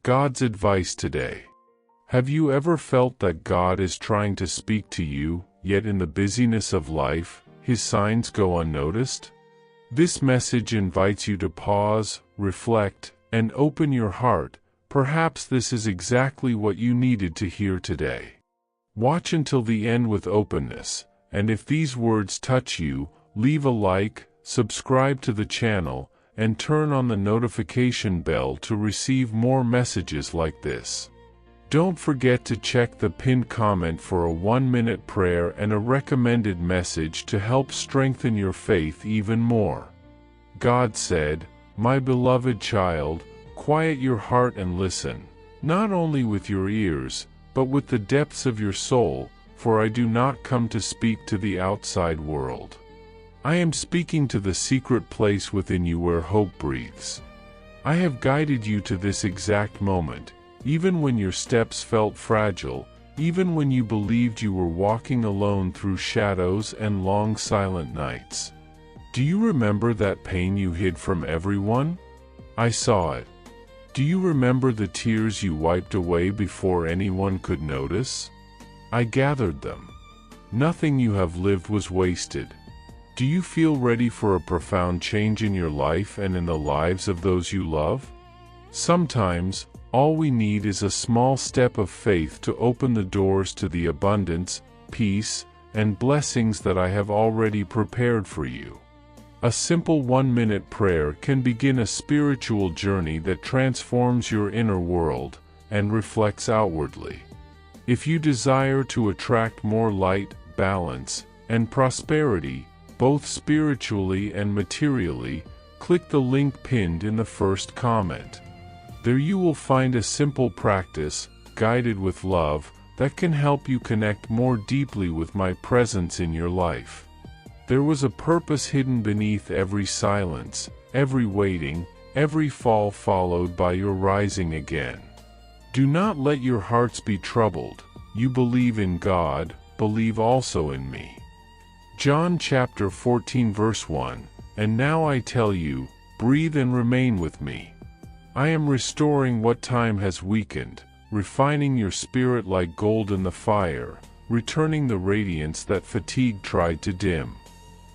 God's advice today. Have you ever felt that God is trying to speak to you, yet in the busyness of life, His signs go unnoticed? This message invites you to pause, reflect, and open your heart. Perhaps this is exactly what you needed to hear today. Watch until the end with openness, and if these words touch you, leave a like, subscribe to the channel, and turn on the notification bell to receive more messages like this. Don't forget to check the pinned comment for a 1-minute prayer and a recommended message to help strengthen your faith even more. God said, "My beloved child, quiet your heart and listen, not only with your ears, but with the depths of your soul, for I do not come to speak to the outside world. I am speaking to the secret place within you where hope breathes. I have guided you to this exact moment, even when your steps felt fragile, even when you believed you were walking alone through shadows and long silent nights. Do you remember that pain you hid from everyone? I saw it. Do you remember the tears you wiped away before anyone could notice? I gathered them. Nothing you have lived was wasted. Do you feel ready for a profound change in your life and in the lives of those you love? Sometimes, all we need is a small step of faith to open the doors to the abundance, peace, and blessings that I have already prepared for you. A simple 1-minute prayer can begin a spiritual journey that transforms your inner world and reflects outwardly. If you desire to attract more light, balance, and prosperity, both spiritually and materially, click the link pinned in the first comment. There you will find a simple practice, guided with love, that can help you connect more deeply with my presence in your life. There was a purpose hidden beneath every silence, every waiting, every fall followed by your rising again. Do not let your hearts be troubled. You believe in God, believe also in me. John chapter 14 verse 1, "And now I tell you, breathe and remain with me. I am restoring what time has weakened, refining your spirit like gold in the fire, returning the radiance that fatigue tried to dim.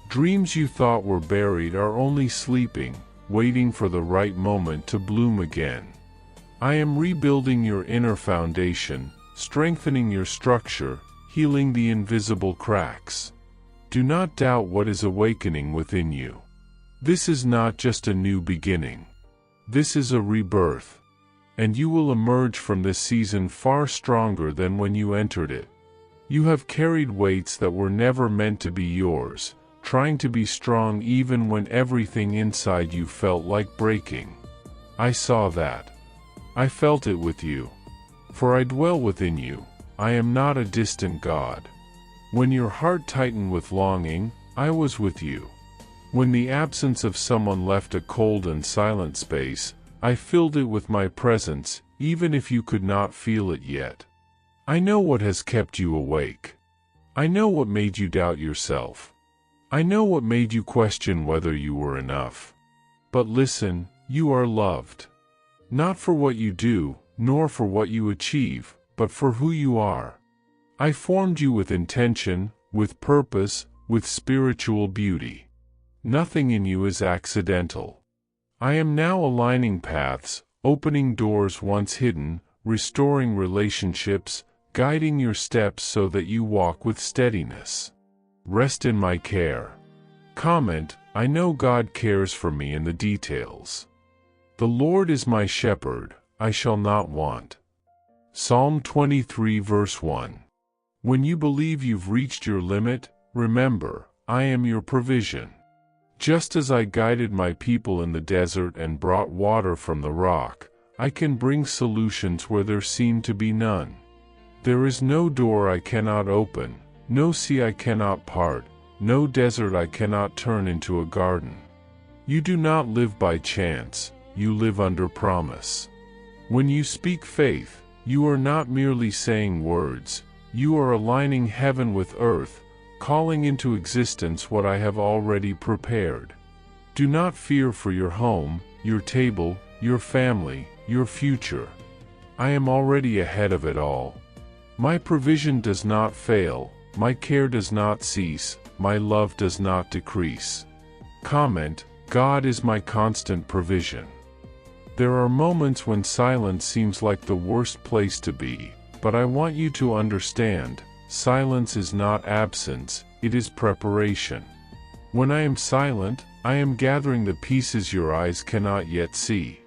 Dreams you thought were buried are only sleeping, waiting for the right moment to bloom again. I am rebuilding your inner foundation, strengthening your structure, healing the invisible cracks. Do not doubt what is awakening within you. This is not just a new beginning. This is a rebirth. And you will emerge from this season far stronger than when you entered it. You have carried weights that were never meant to be yours, trying to be strong even when everything inside you felt like breaking. I saw that. I felt it with you. For I dwell within you. I am not a distant God. When your heart tightened with longing, I was with you. When the absence of someone left a cold and silent space, I filled it with my presence, even if you could not feel it yet. I know what has kept you awake. I know what made you doubt yourself. I know what made you question whether you were enough. But listen, you are loved. Not for what you do, nor for what you achieve, but for who you are. I formed you with intention, with purpose, with spiritual beauty. Nothing in you is accidental. I am now aligning paths, opening doors once hidden, restoring relationships, guiding your steps so that you walk with steadiness. Rest in my care. Comment, I know God cares for me in the details. The Lord is my shepherd, I shall not want. Psalm 23 verse 1. When you believe you've reached your limit, remember, I am your provision. Just as I guided my people in the desert and brought water from the rock, I can bring solutions where there seemed to be none. There is no door I cannot open, no sea I cannot part, no desert I cannot turn into a garden. You do not live by chance, you live under promise. When you speak faith, you are not merely saying words, you are aligning heaven with earth, calling into existence what I have already prepared. Do not fear for your home, your table, your family, your future. I am already ahead of it all. My provision does not fail, my care does not cease, my love does not decrease. Comment: God is my constant provision. There are moments when silence seems like the worst place to be, but I want you to understand, silence is not absence, it is preparation. When I am silent, I am gathering the pieces your eyes cannot yet see.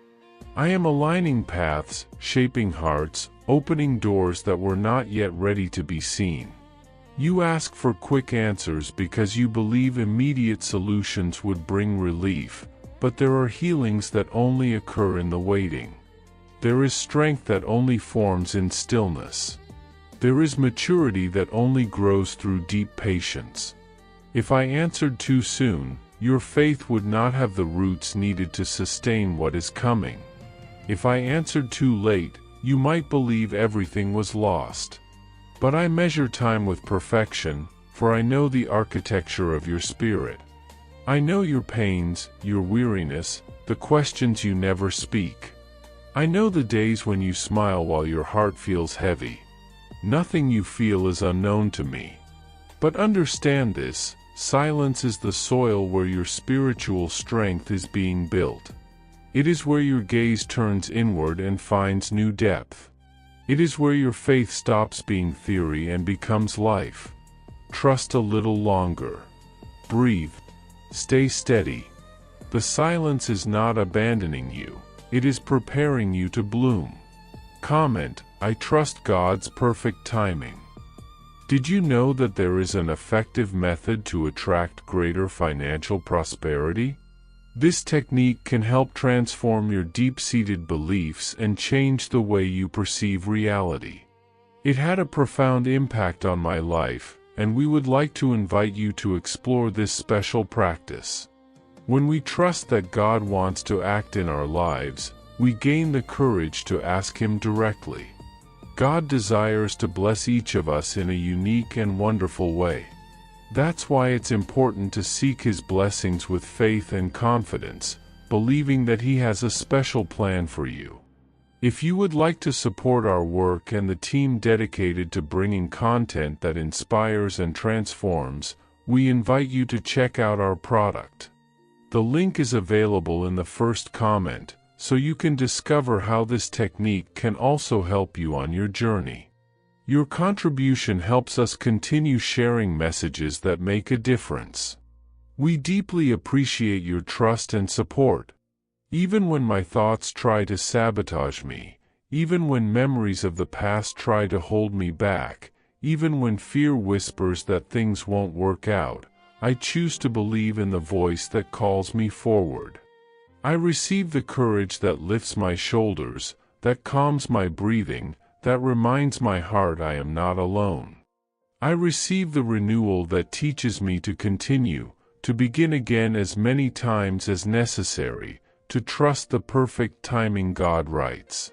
I am aligning paths, shaping hearts, opening doors that were not yet ready to be seen. You ask for quick answers because you believe immediate solutions would bring relief, but there are healings that only occur in the waiting. There is strength that only forms in stillness. There is maturity that only grows through deep patience. If I answered too soon, your faith would not have the roots needed to sustain what is coming. If I answered too late, you might believe everything was lost. But I measure time with perfection, for I know the architecture of your spirit. I know your pains, your weariness, the questions you never speak. I know the days when you smile while your heart feels heavy. Nothing you feel is unknown to me. But understand this, silence is the soil where your spiritual strength is being built. It is where your gaze turns inward and finds new depth. It is where your faith stops being theory and becomes life. Trust a little longer. Breathe. Stay steady. The silence is not abandoning you. It is preparing you to bloom. Comment: I trust God's perfect timing. Did you know that there is an effective method to attract greater financial prosperity? This technique can help transform your deep-seated beliefs and change the way you perceive reality. It had a profound impact on my life, and we would like to invite you to explore this special practice. When we trust that God wants to act in our lives, we gain the courage to ask Him directly. God desires to bless each of us in a unique and wonderful way. That's why it's important to seek His blessings with faith and confidence, believing that He has a special plan for you. If you would like to support our work and the team dedicated to bringing content that inspires and transforms, we invite you to check out our product. The link is available in the first comment, so you can discover how this technique can also help you on your journey. Your contribution helps us continue sharing messages that make a difference. We deeply appreciate your trust and support. Even when my thoughts try to sabotage me, even when memories of the past try to hold me back, even when fear whispers that things won't work out, I choose to believe in the voice that calls me forward. I receive the courage that lifts my shoulders, that calms my breathing, that reminds my heart I am not alone. I receive the renewal that teaches me to continue, to begin again as many times as necessary, to trust the perfect timing God writes.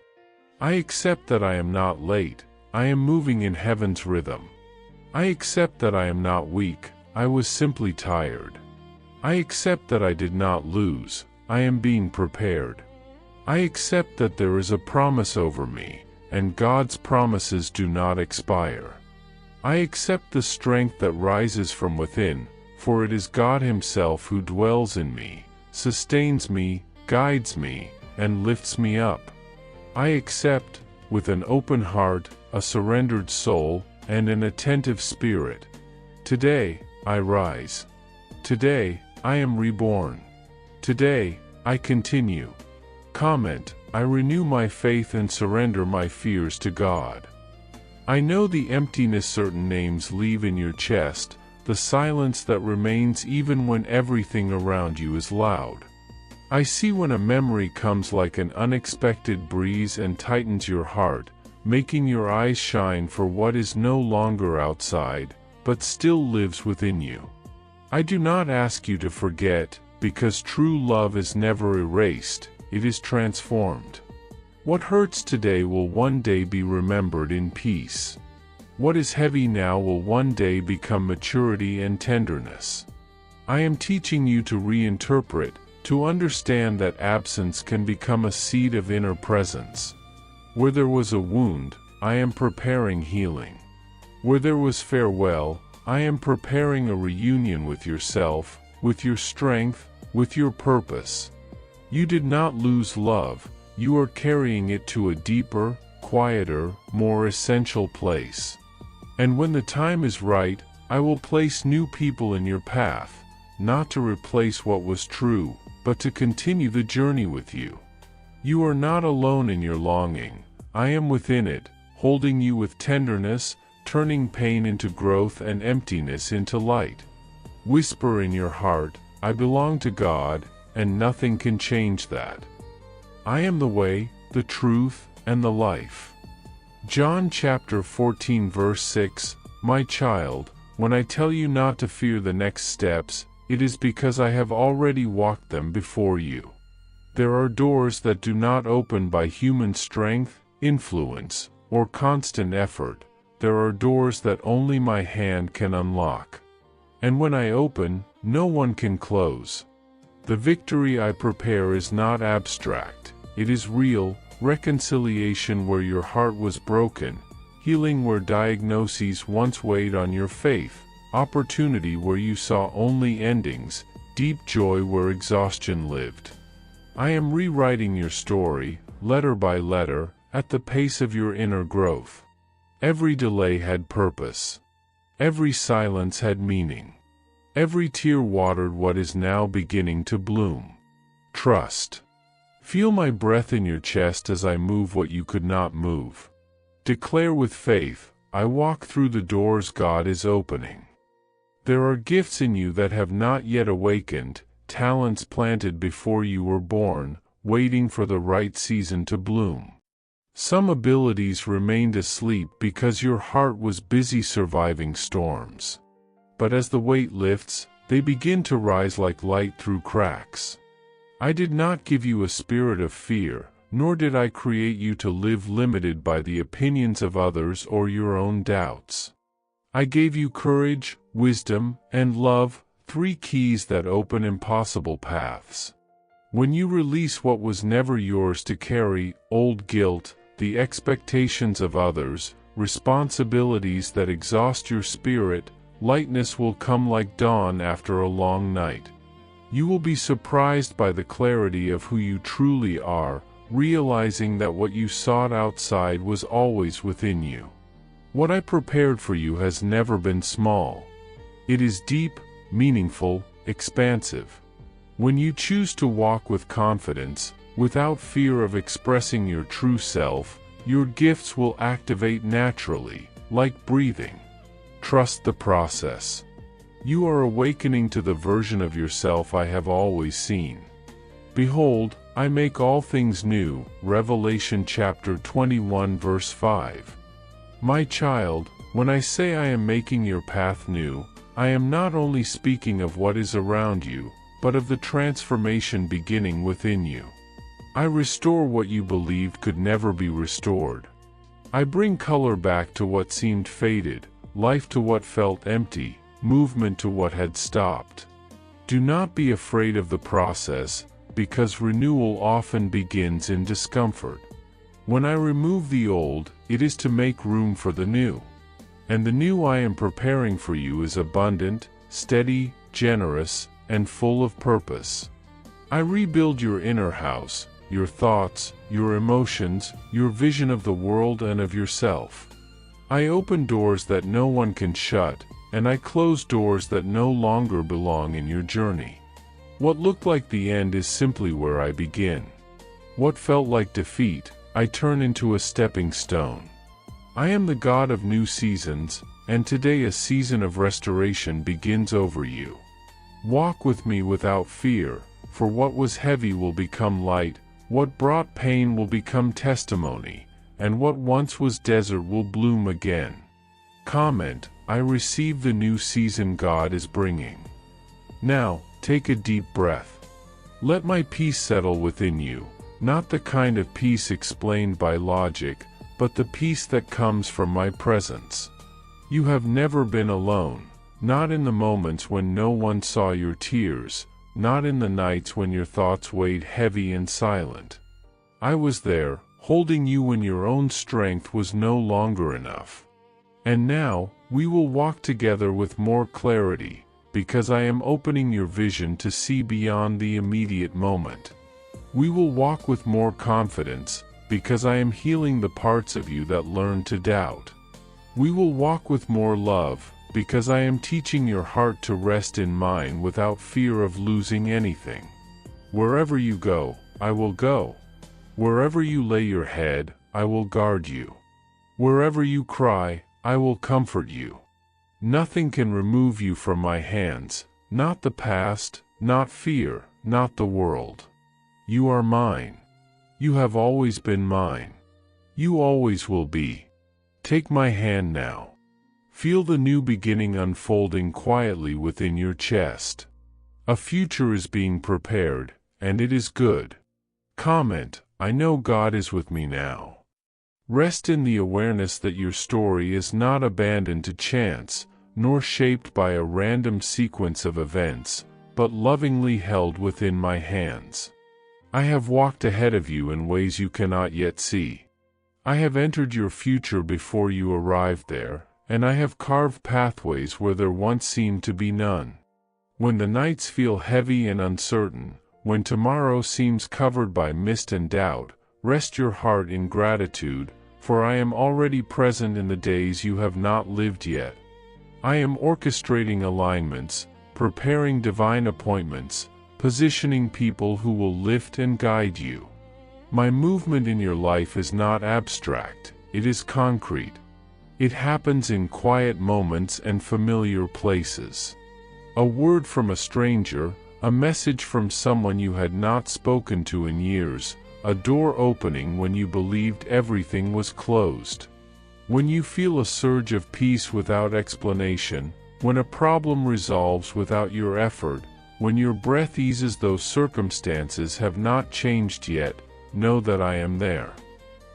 I accept that I am not late, I am moving in heaven's rhythm. I accept that I am not weak, I was simply tired. I accept that I did not lose, I am being prepared. I accept that there is a promise over me, and God's promises do not expire. I accept the strength that rises from within, for it is God Himself who dwells in me, sustains me, guides me, and lifts me up. I accept, with an open heart, a surrendered soul, and an attentive spirit. Today, I rise. Today, I am reborn. Today, I continue. Comment: I renew my faith and surrender my fears to God. I know the emptiness certain names leave in your chest, the silence that remains even when everything around you is loud. I see when a memory comes like an unexpected breeze and tightens your heart, making your eyes shine for what is no longer outside, but still lives within you. I do not ask you to forget, because true love is never erased, it is transformed. What hurts today will one day be remembered in peace. What is heavy now will one day become maturity and tenderness. I am teaching you to reinterpret, to understand that absence can become a seed of inner presence. Where there was a wound, I am preparing healing. Where there was farewell, I am preparing a reunion with yourself, with your strength, with your purpose. You did not lose love, you are carrying it to a deeper, quieter, more essential place. And when the time is right, I will place new people in your path, not to replace what was true, but to continue the journey with you. You are not alone in your longing, I am within it, holding you with tenderness, turning pain into growth and emptiness into light. Whisper in your heart, I belong to God, and nothing can change that. I am the way, the truth, and the life. John chapter 14 verse 6, My child, when I tell you not to fear the next steps, it is because I have already walked them before you. There are doors that do not open by human strength, influence, or constant effort. There are doors that only my hand can unlock. And when I open, no one can close. The victory I prepare is not abstract, it is real, reconciliation where your heart was broken, healing where diagnoses once weighed on your faith, opportunity where you saw only endings, deep joy where exhaustion lived. I am rewriting your story, letter by letter, at the pace of your inner growth. Every delay had purpose. Every silence had meaning. Every tear watered what is now beginning to bloom. Trust. Feel my breath in your chest as I move what you could not move. Declare with faith, I walk through the doors God is opening. There are gifts in you that have not yet awakened, talents planted before you were born, waiting for the right season to bloom. Some abilities remained asleep because your heart was busy surviving storms. But as the weight lifts, they begin to rise like light through cracks. I did not give you a spirit of fear, nor did I create you to live limited by the opinions of others or your own doubts. I gave you courage, wisdom, and love, 3 keys that open impossible paths. When you release what was never yours to carry, old guilt, the expectations of others, responsibilities that exhaust your spirit, lightness will come like dawn after a long night. You will be surprised by the clarity of who you truly are, realizing that what you sought outside was always within you. What I prepared for you has never been small. It is deep, meaningful, expansive. When you choose to walk with confidence, without fear of expressing your true self, your gifts will activate naturally, like breathing. Trust the process. You are awakening to the version of yourself I have always seen. Behold, I make all things new. Revelation chapter 21 verse 5. My child, when I say I am making your path new, I am not only speaking of what is around you, but of the transformation beginning within you. I restore what you believed could never be restored. I bring color back to what seemed faded, life to what felt empty, movement to what had stopped. Do not be afraid of the process, because renewal often begins in discomfort. When I remove the old, it is to make room for the new. And the new I am preparing for you is abundant, steady, generous, and full of purpose. I rebuild your inner house, your thoughts, your emotions, your vision of the world and of yourself. I open doors that no one can shut, and I close doors that no longer belong in your journey. What looked like the end is simply where I begin. What felt like defeat, I turn into a stepping stone. I am the God of new seasons, and today a season of restoration begins over you. Walk with me without fear, for what was heavy will become light, what brought pain will become testimony, and what once was desert will bloom again. Comment, I receive the new season God is bringing. Now, take a deep breath. Let my peace settle within you, not the kind of peace explained by logic, but the peace that comes from my presence. You have never been alone, not in the moments when no one saw your tears, not in the nights when your thoughts weighed heavy and silent. I was there, holding you when your own strength was no longer enough. And now, we will walk together with more clarity, because I am opening your vision to see beyond the immediate moment. We will walk with more confidence, because I am healing the parts of you that learn to doubt. We will walk with more love, because I am teaching your heart to rest in mine without fear of losing anything. Wherever you go, I will go. Wherever you lay your head, I will guard you. Wherever you cry, I will comfort you. Nothing can remove you from my hands, not the past, not fear, not the world. You are mine. You have always been mine. You always will be. Take my hand now. Feel the new beginning unfolding quietly within your chest. A future is being prepared, and it is good. Comment, I know God is with me now. Rest in the awareness that your story is not abandoned to chance, nor shaped by a random sequence of events, but lovingly held within my hands. I have walked ahead of you in ways you cannot yet see. I have entered your future before you arrived there, and I have carved pathways where there once seemed to be none. When the nights feel heavy and uncertain, when tomorrow seems covered by mist and doubt, rest your heart in gratitude, for I am already present in the days you have not lived yet. I am orchestrating alignments, preparing divine appointments, positioning people who will lift and guide you. My movement in your life is not abstract, it is concrete. It happens in quiet moments and familiar places. A word from a stranger, a message from someone you had not spoken to in years, a door opening when you believed everything was closed. When you feel a surge of peace without explanation, when a problem resolves without your effort, when your breath eases though circumstances have not changed yet, know that I am there.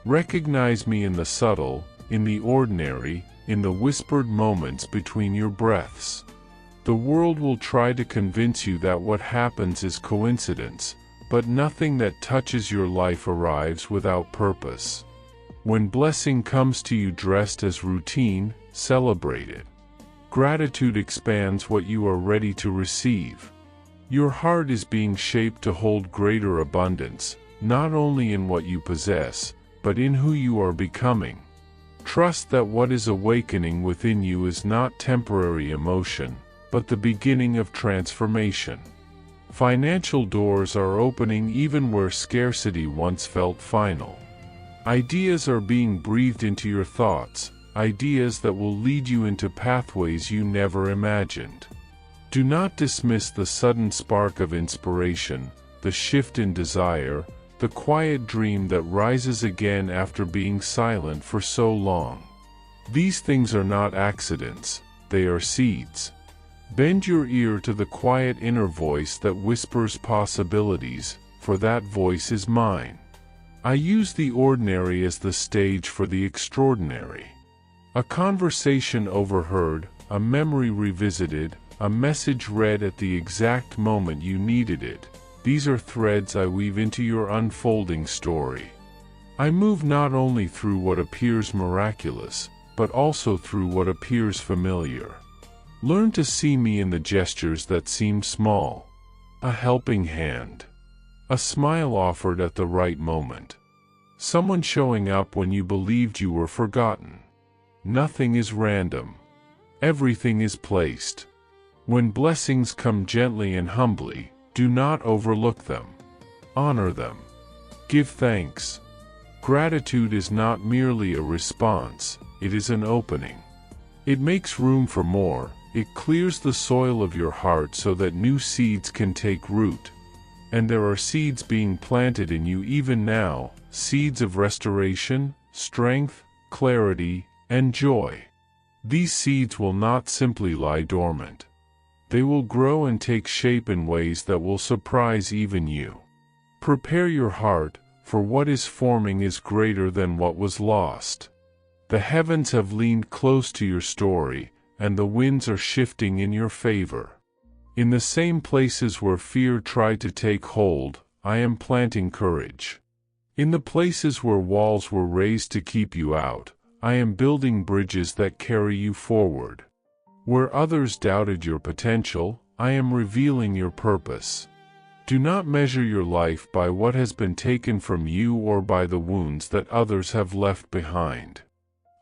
Recognize me in the subtle, in the ordinary, in the whispered moments between your breaths. The world will try to convince you that what happens is coincidence, but nothing that touches your life arrives without purpose. When blessing comes to you dressed as routine, celebrate it. Gratitude expands what you are ready to receive. Your heart is being shaped to hold greater abundance, not only in what you possess, but in who you are becoming. Trust that what is awakening within you is not temporary emotion, but the beginning of transformation. Financial doors are opening even where scarcity once felt final. Ideas are being breathed into your thoughts, ideas that will lead you into pathways you never imagined. Do not dismiss the sudden spark of inspiration, the shift in desire, the quiet dream that rises again after being silent for so long. These things are not accidents, they are seeds. Bend your ear to the quiet inner voice that whispers possibilities, for that voice is mine. I use the ordinary as the stage for the extraordinary. A conversation overheard, a memory revisited, a message read at the exact moment you needed it. These are threads I weave into your unfolding story. I move not only through what appears miraculous, but also through what appears familiar. Learn to see me in the gestures that seem small. A helping hand. A smile offered at the right moment. Someone showing up when you believed you were forgotten. Nothing is random. Everything is placed. When blessings come gently and humbly, do not overlook them. Honor them. Give thanks. Gratitude is not merely a response, it is an opening. It makes room for more, it clears the soil of your heart so that new seeds can take root. And there are seeds being planted in you even now, seeds of restoration, strength, clarity, and joy. These seeds will not simply lie dormant. They will grow and take shape in ways that will surprise even you. Prepare your heart, for what is forming is greater than what was lost. The heavens have leaned close to your story, and the winds are shifting in your favor. In the same places where fear tried to take hold, I am planting courage. In the places where walls were raised to keep you out, I am building bridges that carry you forward. Where others doubted your potential, I am revealing your purpose. Do not measure your life by what has been taken from you or by the wounds that others have left behind.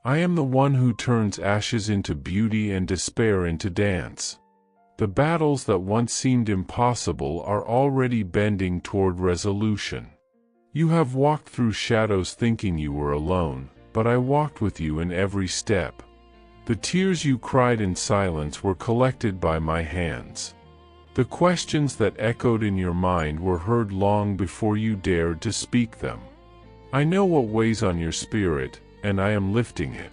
I am the one who turns ashes into beauty and despair into dance. The battles that once seemed impossible are already bending toward resolution. You have walked through shadows thinking you were alone, but I walked with you in every step. The tears you cried in silence were collected by my hands. The questions that echoed in your mind were heard long before you dared to speak them. I know what weighs on your spirit, and I am lifting it.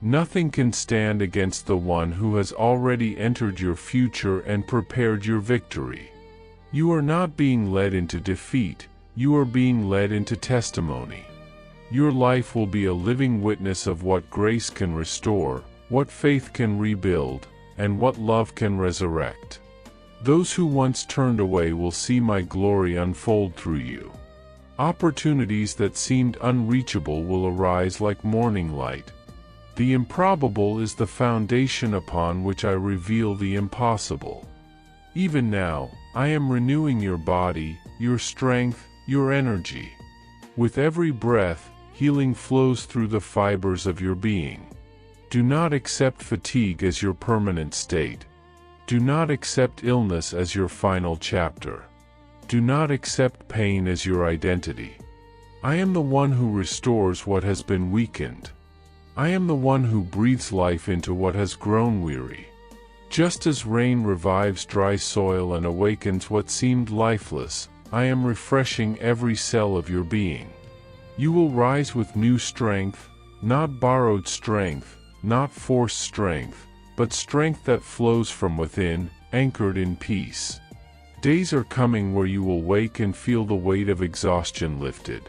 Nothing can stand against the one who has already entered your future and prepared your victory. You are not being led into defeat, you are being led into testimony. Your life will be a living witness of what grace can restore, what faith can rebuild, and what love can resurrect. Those who once turned away will see my glory unfold through you. Opportunities that seemed unreachable will arise like morning light. The improbable is the foundation upon which I reveal the impossible. Even now, I am renewing your body, your strength, your energy. With every breath, healing flows through the fibers of your being. Do not accept fatigue as your permanent state. Do not accept illness as your final chapter. Do not accept pain as your identity. I am the one who restores what has been weakened. I am the one who breathes life into what has grown weary. Just as rain revives dry soil and awakens what seemed lifeless, I am refreshing every cell of your being. You will rise with new strength, not borrowed strength, not forced strength, but strength that flows from within, anchored in peace. Days are coming where you will wake and feel the weight of exhaustion lifted.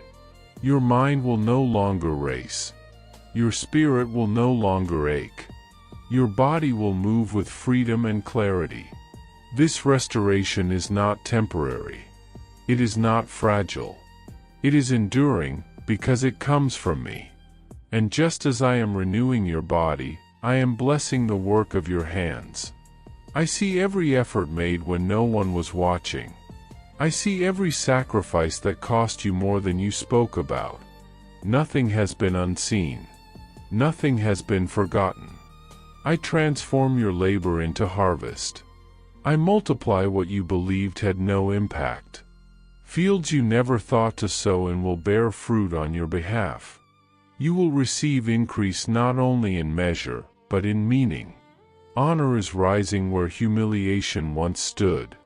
Your mind will no longer race. Your spirit will no longer ache. Your body will move with freedom and clarity. This restoration is not temporary. It is not fragile. It is enduring, because it comes from me. And just as I am renewing your body, I am blessing the work of your hands. I see every effort made when no one was watching. I see every sacrifice that cost you more than you spoke about. Nothing has been unseen. Nothing has been forgotten. I transform your labor into harvest. I multiply what you believed had no impact. Fields you never thought to sow and will bear fruit on your behalf. You will receive increase not only in measure, but in meaning. Honor is rising where humiliation once stood.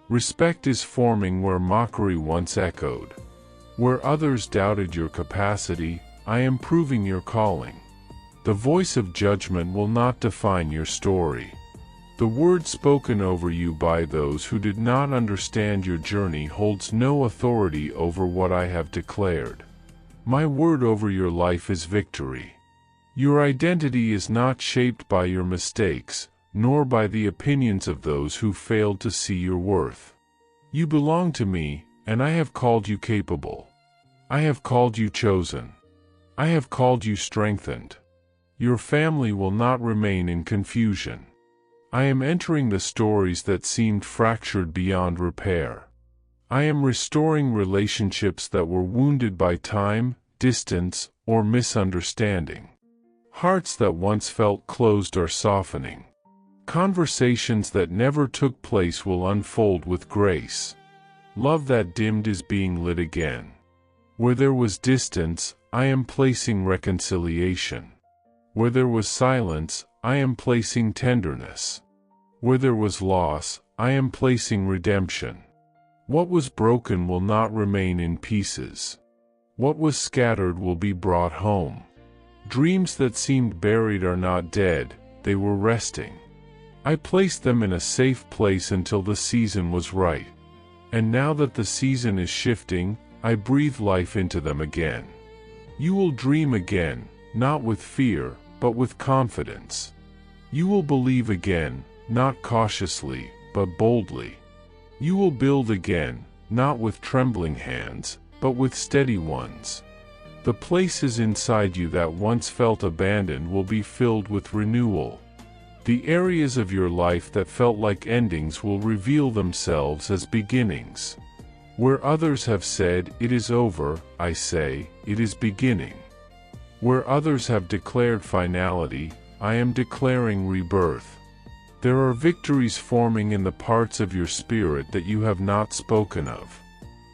Respect is forming where mockery once echoed. Where others doubted your capacity, I am proving your calling. The voice of judgment will not define your story. The word spoken over you by those who did not understand your journey holds no authority over what I have declared. My word over your life is victory. Your identity is not shaped by your mistakes, nor by the opinions of those who failed to see your worth. You belong to me, and I have called you capable. I have called you chosen. I have called you strengthened. Your family will not remain in confusion. I am entering the stories that seemed fractured beyond repair. I am restoring relationships that were wounded by time, distance, or misunderstanding. Hearts that once felt closed are softening. Conversations that never took place will unfold with grace. Love that dimmed is being lit again. Where there was distance, I am placing reconciliation. Where there was silence, I am placing tenderness. Where there was loss, I am placing redemption. What was broken will not remain in pieces. What was scattered will be brought home. Dreams that seemed buried are not dead, they were resting. I placed them in a safe place until the season was right. And now that the season is shifting, I breathe life into them again. You will dream again, not with fear, but with confidence. You will believe again, not cautiously, but boldly. You will build again, not with trembling hands, but with steady ones. The places inside you that once felt abandoned will be filled with renewal. The areas of your life that felt like endings will reveal themselves as beginnings. Where others have said, "It is over," I say, "It is beginning." Where others have declared finality, I am declaring rebirth. There are victories forming in the parts of your spirit that you have not spoken of.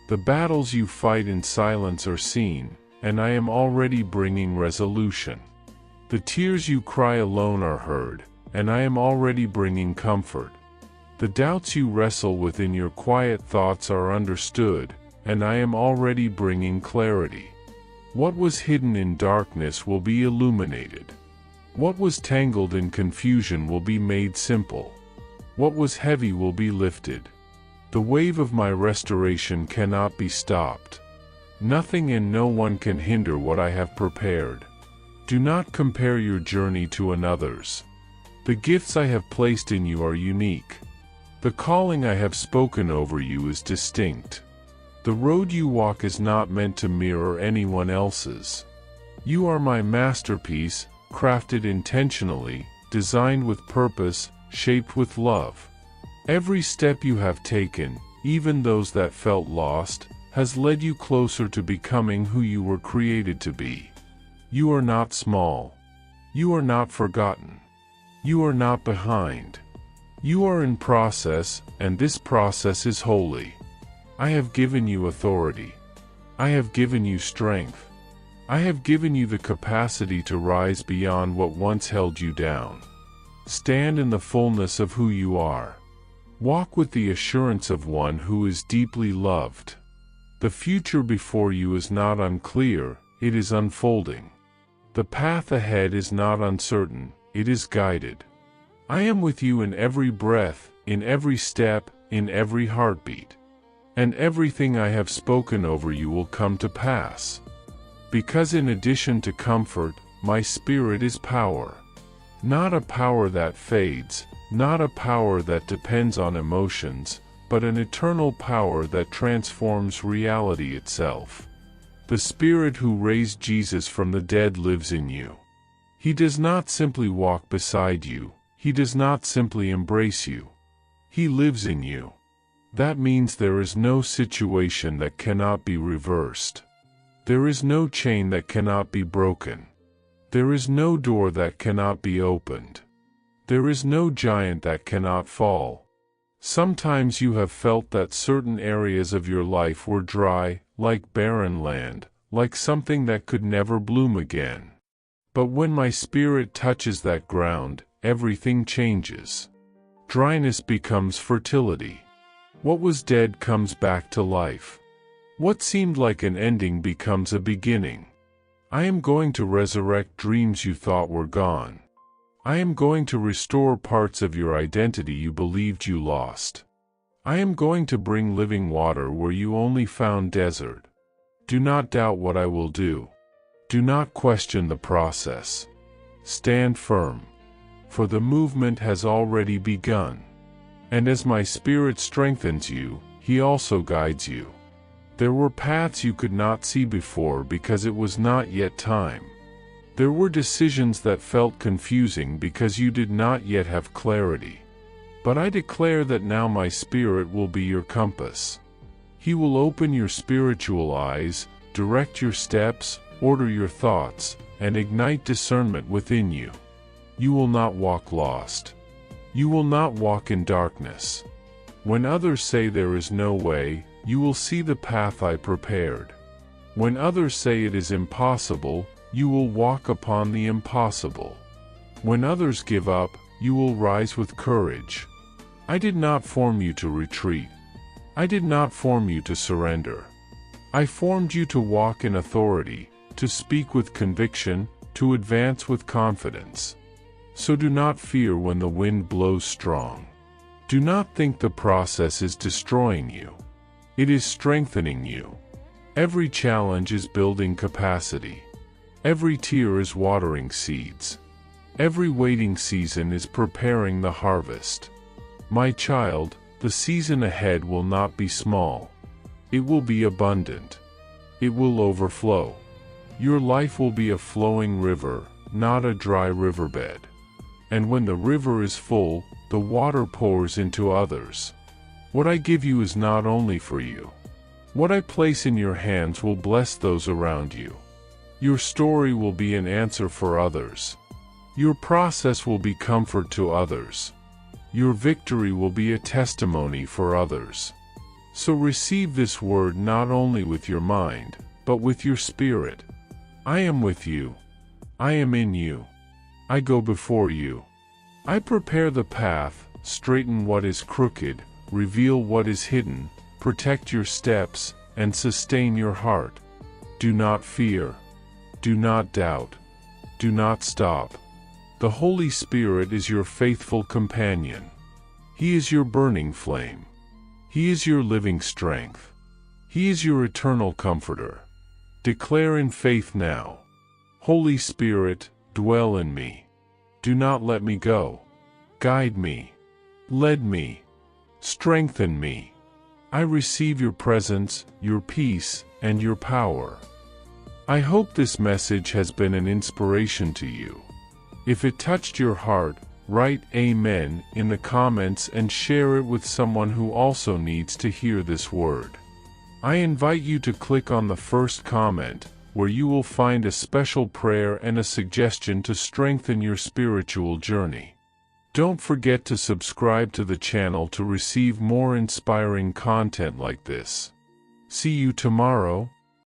The battles you fight in silence are seen, and I am already bringing resolution. The tears you cry alone are heard, and I am already bringing comfort. The doubts you wrestle with in your quiet thoughts are understood, and I am already bringing clarity. What was hidden in darkness will be illuminated. What was tangled in confusion will be made simple. What was heavy will be lifted. The wave of my restoration cannot be stopped. Nothing and no one can hinder what I have prepared. Do not compare your journey to another's. The gifts I have placed in you are unique. The calling I have spoken over you is distinct. The road you walk is not meant to mirror anyone else's. You are my masterpiece, crafted intentionally, designed with purpose, shaped with love. Every step you have taken, even those that felt lost, has led you closer to becoming who you were created to be. You are not small. You are not forgotten. You are not behind. You are in process, and this process is holy. I have given you authority. I have given you strength. I have given you the capacity to rise beyond what once held you down. Stand in the fullness of who you are. Walk with the assurance of one who is deeply loved. The future before you is not unclear, it is unfolding. The path ahead is not uncertain, it is guided. I am with you in every breath, in every step, in every heartbeat. And everything I have spoken over you will come to pass. Because in addition to comfort, my spirit is power. Not a power that fades, not a power that depends on emotions, but an eternal power that transforms reality itself. The Spirit who raised Jesus from the dead lives in you. He does not simply walk beside you, He does not simply embrace you. He lives in you. That means there is no situation that cannot be reversed. There is no chain that cannot be broken. There is no door that cannot be opened. There is no giant that cannot fall. Sometimes you have felt that certain areas of your life were dry, like barren land, like something that could never bloom again. But when my Spirit touches that ground, everything changes. Dryness becomes fertility. What was dead comes back to life. What seemed like an ending becomes a beginning. I am going to resurrect dreams you thought were gone. I am going to restore parts of your identity you believed you lost. I am going to bring living water where you only found desert. Do not doubt what I will do. Do not question the process. Stand firm. For the movement has already begun. And as my Spirit strengthens you, He also guides you. There were paths you could not see before because it was not yet time. There were decisions that felt confusing because you did not yet have clarity. But I declare that now my Spirit will be your compass. He will open your spiritual eyes, direct your steps, order your thoughts, and ignite discernment within you. You will not walk lost. You will not walk in darkness. When others say there is no way, you will see the path I prepared. When others say it is impossible, you will walk upon the impossible. When others give up, you will rise with courage. I did not form you to retreat. I did not form you to surrender. I formed you to walk in authority, to speak with conviction, to advance with confidence. So do not fear when the wind blows strong. Do not think the process is destroying you. It is strengthening you. Every challenge is building capacity. Every tear is watering seeds. Every waiting season is preparing the harvest. My child, the season ahead will not be small. It will be abundant. It will overflow. Your life will be a flowing river, not a dry riverbed. And when the river is full, the water pours into others. What I give you is not only for you. What I place in your hands will bless those around you. Your story will be an answer for others. Your process will be comfort to others. Your victory will be a testimony for others. So receive this word not only with your mind, but with your spirit. I am with you. I am in you. I go before you. I prepare the path, straighten what is crooked, reveal what is hidden, protect your steps, and sustain your heart. Do not fear. Do not doubt. Do not stop. The Holy Spirit is your faithful companion. He is your burning flame. He is your living strength. He is your eternal comforter. Declare in faith now. Holy Spirit, dwell in me. Do not let me go. Guide me. Lead me. Strengthen me. I receive your presence, your peace, and your power. I hope this message has been an inspiration to you. If it touched your heart, write Amen in the comments and share it with someone who also needs to hear this word. I invite you to click on the first comment, where you will find a special prayer and a suggestion to strengthen your spiritual journey. Don't forget to subscribe to the channel to receive more inspiring content like this. See you tomorrow.